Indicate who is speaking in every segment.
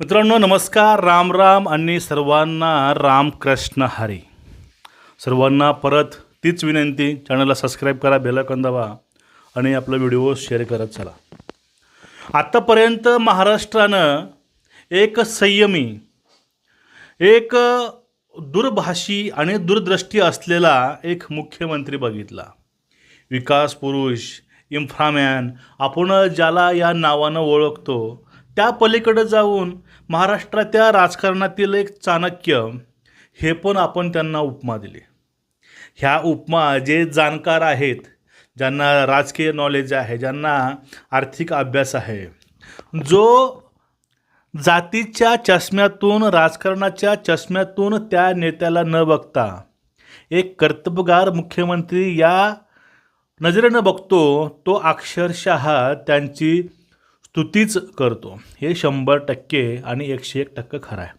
Speaker 1: मित्रांनो नमस्कार, राम राम आणि सर्वांना रामकृष्ण हरी. सर्वांना परत तीच विनंती, चॅनलला सबस्क्राईब करा, बेल आयकॉन दाबा आणि आपला व्हिडिओ शेअर करत चला. आत्तापर्यंत महाराष्ट्रानं एक संयमी, एक दूरभाषी आणि दूरदृष्टी असलेला एक मुख्यमंत्री बघितला. विकास पुरुष, इन्फ्रामॅन आपण ज्याला या नावानं ओळखतो, त्या पलीकडे जाऊन महाराष्ट्राच्या राजकारणातील एक चाणक्य, हे पण आपण त्यांना उपमा दिली. ह्या उपमा जे जाणकार आहेत, ज्यांना राजकीय नॉलेज आहे, ज्यांना आर्थिक अभ्यास आहे, जो जातीच्या चष्म्यातून, राजकारणाच्या चष्म्यातून त्या नेत्याला न बघता एक कर्तबगार मुख्यमंत्री या नजरेनं बघतो, तो अक्षरशः त्यांची स्तुतीच करतो. हे 100% आणि 101% खरं आहे.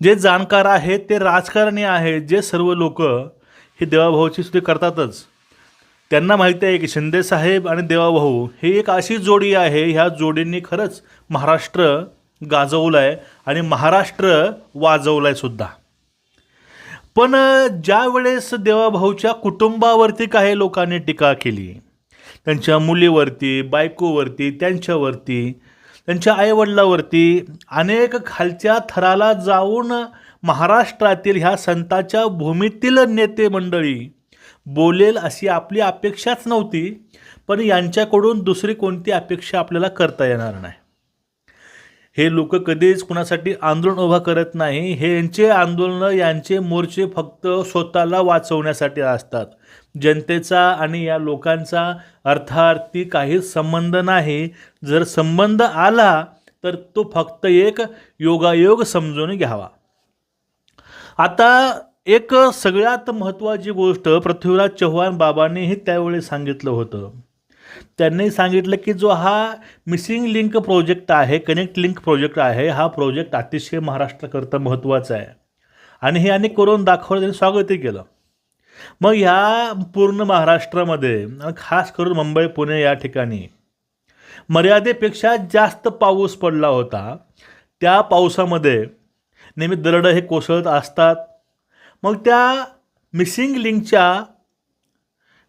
Speaker 1: जे जाणकार आहेत, ते राजकारणी आहेत, जे सर्व लोक हे देवाभाऊची स्तुती करतातच. त्यांना माहिती आहे की शिंदेसाहेब आणि देवाभाऊ हे एक अशी जोडी आहे, ह्या जोडींनी खरंच महाराष्ट्र गाजवलं आहे आणि महाराष्ट्र वाजवलं आहे सुद्धा. पण ज्या वेळेस देवाभाऊच्या कुटुंबावरती काही लोकांनी टीका केली, त्यांच्या मुलीवरती, बायकोवरती, त्यांच्यावरती, त्यांच्या आईवडिलावरती, अनेक खालच्या थराला जाऊन महाराष्ट्रातील ह्या संतांच्या भूमीतील नेते मंडळी बोलेल अशी आपली अपेक्षाच नव्हती. पण यांच्याकडून दुसरी कोणती अपेक्षा आपल्याला करता येणार नाही. हे लोक कधीच कुणासाठी आंदोलन उभा करत नाही. हे यांचे आंदोलनं, यांचे मोर्चे फक्त स्वतःला वाचवण्यासाठी असतात. जनतेचा आणि या लोकांचा अर्थार्थी काहीच संबंध नाही. जर संबंध आला तर तो फक्त एक योगायोग समजून घ्यावा. आता एक सगळ्यात महत्त्वाची गोष्ट पृथ्वीराज चव्हाण बाबांनीही त्यावेळी सांगितलं होतं. त्यांनी सांगितलं की जो हा मिसिंग लिंक प्रोजेक्ट आहे, कनेक्ट लिंक प्रोजेक्ट आहे, हा प्रोजेक्ट अतिशय महाराष्ट्राकरता महत्त्वाचा आहे आणि हे अनेक करून दाखवलं, त्यांनी स्वागतही केलं. मग ह्या पूर्ण महाराष्ट्रामध्ये खास करून मुंबई, पुणे या ठिकाणी मर्यादेपेक्षा जास्त पाऊस पडला होता. त्या पावसामध्ये नेहमी दरड हे कोसळत असतात. मग त्या मिसिंग लिंकच्या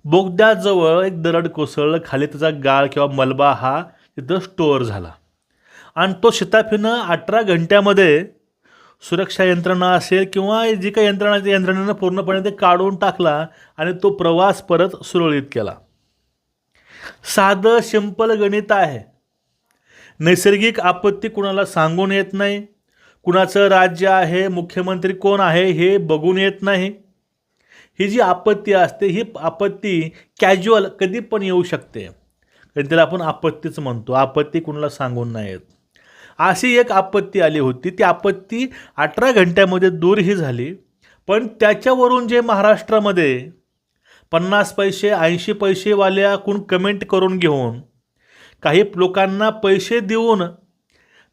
Speaker 1: बोगद्याजवळ एक दरड कोसळलं, खाली त्याचा गाळ किंवा मलबा हा तिथं स्टोअर झाला आणि तो शिताफीनं 18 घंट्यामध्ये सुरक्षा यंत्रणा असेल किंवा जी काही यंत्रणेनं पूर्णपणे ते काढून टाकला आणि तो प्रवास परत सुरळीत केला. साधं सिंपल गणित आहे. नैसर्गिक आपत्ती कुणाला सांगून येत नाही. कुणाचं राज्य आहे, मुख्यमंत्री कोण आहे हे बघून येत नाही. ही जी आपत्ती असते, ही आपत्ती कॅज्युअल कधी पण येऊ शकते. कधी त्याला आपण आपत्तीच म्हणतो. आपत्ती कुणाला सांगून नाही येत. अशी एक आपत्ती आली होती. ती आपत्ती 18 घंट्यामध्ये दूरही झाली. पण त्याच्यावरून जे महाराष्ट्रामध्ये 50 पैसे 80 पैसेवाल्याकडून कमेंट करून घेऊन, काही लोकांना पैसे देऊन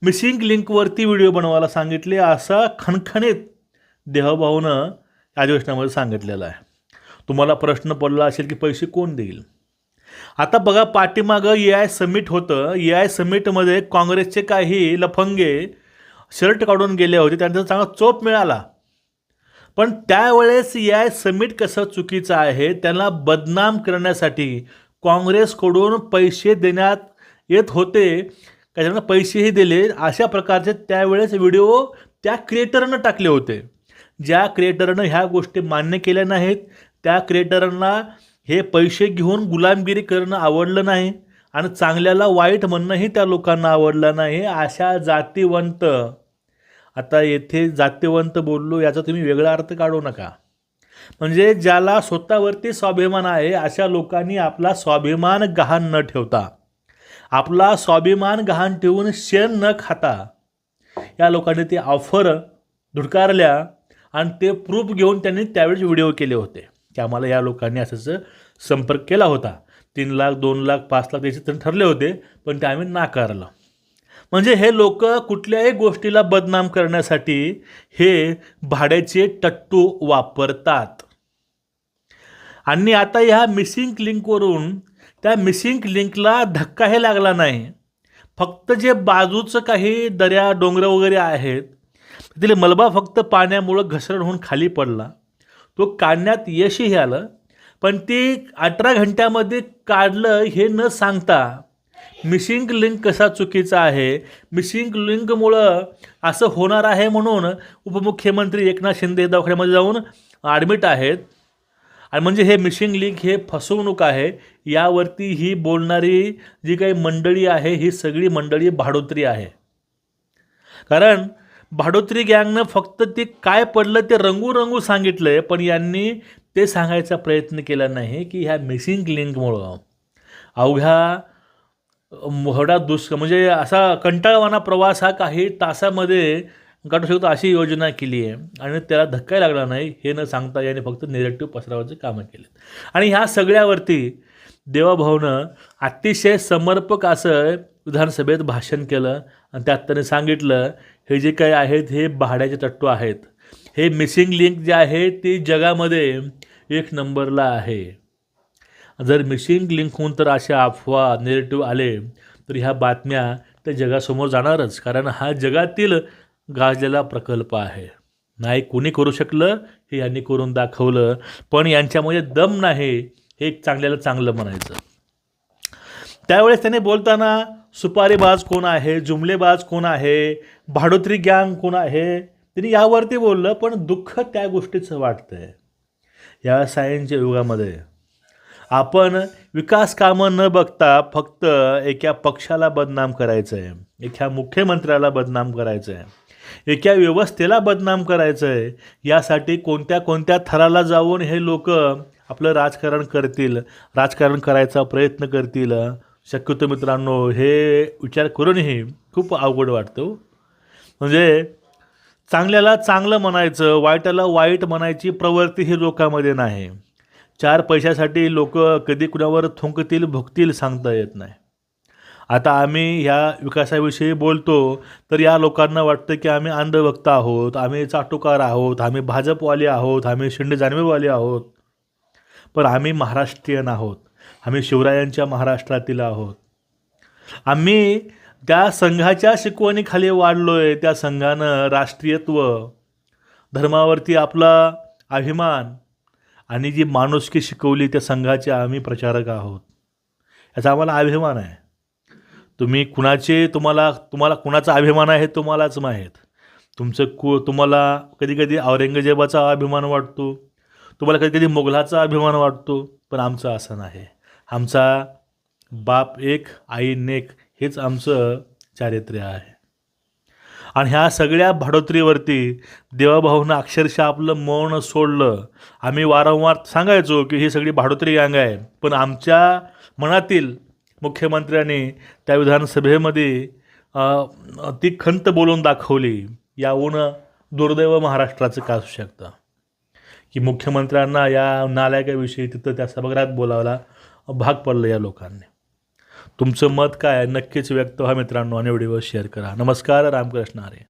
Speaker 1: मिसिंग लिंकवरती व्हिडिओ बनवायला सांगितले, असा खणखणीत देवाभाऊनं अधिवेशनामध्ये सांगितलेलं आहे. तुम्हाला प्रश्न पडला असेल की पैसे कोण देईल. आता बघा, पाठीमागं AI समिट होतं. AI समिटमध्ये काँग्रेसचे काही लफंगे शर्ट काढून गेले होते, त्यांचा चांगला चोप मिळाला. पण त्यावेळेस AI समिट कसं चुकीचं आहे, त्यांना बदनाम करण्यासाठी काँग्रेसकडून पैसे देण्यात येत होते. काही जणांना पैसेही दिले. अशा प्रकारचे त्यावेळेस व्हिडिओ त्या क्रिएटरनं टाकले होते. ज्या क्रिएटरनं ह्या गोष्टी मान्य केल्या नाहीत, त्या क्रिएटरांना हे पैसे घेऊन गुलामगिरी करणं आवडलं नाही आणि चांगल्याला वाईट म्हणणंही त्या लोकांना आवडलं नाही. अशा जातीवंत, आता येथे जातीवंत बोललो याचा तुम्ही वेगळा अर्थ काढू नका. म्हणजे ज्याला स्वतःवरती स्वाभिमान आहे, अशा लोकांनी आपला स्वाभिमान गहाण न ठेवता, आपला स्वाभिमान गहाण ठेवून शेण न खाता या लोकांनी ते ऑफर धुडकारल्या आणि ते प्रूफ घेऊन त्यांनी त्यावेळेस व्हिडिओ केले होते की आम्हाला या लोकांनी असंच संपर्क केला होता. 3 लाख 2 लाख 5 लाख त्याचे ठरले होते, पण ते आम्ही नाकारलं. म्हणजे हे लोक कुठल्याही गोष्टीला बदनाम करण्यासाठी हे भाड्याचे टट्टू वापरतात. आणि आता ह्या मिसिंग लिंकवरून त्या मिसिंग लिंकला धक्काही लागला नाही. फक्त जे बाजूचं काही दऱ्या डोंगर वगैरे आहेत तिथले मलबा फक्त पाण्यामुळं घसरण होऊन खाली पडला. तो काढण्यात यशही आलं, पण ते 18 घंट्यामध्ये काढलं हे न सांगता मिसिंग लिंक कसा चुकीचा आहे, मिसिंग लिंकमुळं असं होणार आहे म्हणून उपमुख्यमंत्री एकनाथ शिंदे दवाखान्यामध्ये जाऊन ॲडमिट आहेत. आणि म्हणजे हे मिसिंग लिंक हे फसवणूक आहे. यावरती ही बोलणारी जी काही मंडळी आहे ही सगळी मंडळी भाडोत्री आहे. कारण भाडोत्री गँगनं फक्त ते काय पडलं ते रंगू सांगितलं आहे, पण यांनी ते सांगायचा प्रयत्न केला नाही की ह्या मिसिंग लिंकमुळं अवघ्या मोहडा म्हणजे असा कंटाळवाणा प्रवास हा काही तासामध्ये काढू शकतो अशी योजना केली आहे. आणि त्याला धक्का लागला नाही हे न सांगता याने फक्त निगेटिव्ह पसरवायचे कामं केले. आणि ह्या सगळ्यावरती देवाभाऊनं अतिशय समर्पक असं विधानसभेत भाषण केलं आणि त्यात त्याने सांगितलं हे जे काही आहेत हे भाड्याचे तत्व आहेत. हे मिसिंग लिंक जे आहे ते जगामध्ये 1 नंबरला आहे. जर मिसिंग लिंक होऊन तर अशा अफवा निगेटिव्ह आले तर ह्या बातम्या त्या जगासमोर जाणारच. कारण हा जगातील गाजलेला प्रकल्प आहे. नाही कोणी करू शकलं हे यांनी करून दाखवलं. पण यांच्यामध्ये दम नाही हे एक चांगल्याला चांगलं म्हणायचं. त्यावेळेस त्याने बोलताना सुपारीबाज कोण आहे, जुमलेबाज कोण आहे, भाडोत्री गँग कोण आहे त्यांनी यावरती बोललं. पण दुःख त्या गोष्टीचं वाटतं आहे. या सायन्सच्या युगामध्ये आपण विकास कामं न बघता फक्त एका पक्षाला बदनाम करायचं आहे, एका मुख्यमंत्र्याला बदनाम करायचं आहे, एका व्यवस्थेला बदनाम करायचं आहे. यासाठी कोणत्या थराला जाऊन हे लोक आपलं राजकारण करतील, राजकारण करायचा प्रयत्न करतील. शक्यतो मित्रांनो हे विचार करूनही खूप अवघड वाटतं. म्हणजे चांगल्याला चांगलं म्हणायचं, वाईटाला वाईट म्हणायची प्रवृत्ती ही लोकांमध्ये नाही. 4 पैशासाठी लोक कधी कुणावर थुंकतील भुकतील सांगता येत नाही. आता आम्ही ह्या विकासाविषयी बोलतो तर या लोकांना वाटतं की आम्ही अंधभक्त आहोत, आम्ही चाटुकार आहोत, आम्ही भाजपवाले आहोत, आम्ही शिंदे जानवेवाले आहोत. पण आम्ही महाराष्ट्रीयन आहोत, आम्ही शिवरायांच्या महाराष्ट्रातील आहोत. आम्ही त्या संघाच्या शिकवणीखाली वाढलो आहे. त्या संघानं राष्ट्रीयत्व, धर्मावरती आपला अभिमान आणि जी माणुसकी शिकवली त्या संघाचे आम्ही प्रचारक आहोत. याचा आम्हाला अभिमान आहे. तुम्ही तुम्हाला कुणाचा अभिमान आहे हे तुम्हालाच माहीत. तुम्हाला कधी औरंगजेबाचा अभिमान वाटतो, तुम्हाला कधी मोगलाचा अभिमान वाटतो. पण आमचं असं नाही. आमचा बाप एक आई नेक हेच आमचं चारित्र्य आहे. आणि ह्या सगळ्या भाडोत्रीवरती देवाभाऊनं अक्षरशः आपलं मौन सोडलं. आम्ही वारंवार सांगायचो की ही सगळी भाडोत्री गँग आहे, पण आमच्या मनातील मुख्यमंत्र्यांनी त्या विधानसभेमध्ये ती खंत बोलून दाखवली. याहून दुर्दैव महाराष्ट्राचं का असू शकतं की मुख्यमंत्र्यांना या नालायकाविषयी तिथं त्या सभागृहात बोलावला भाग पडलं या लोकांनी. तुमचं मत काय नक्कीच व्यक्त व्हा मित्रांनो आणि व्हिडिओ शेअर करा. नमस्कार. रामकृष्ण हरी.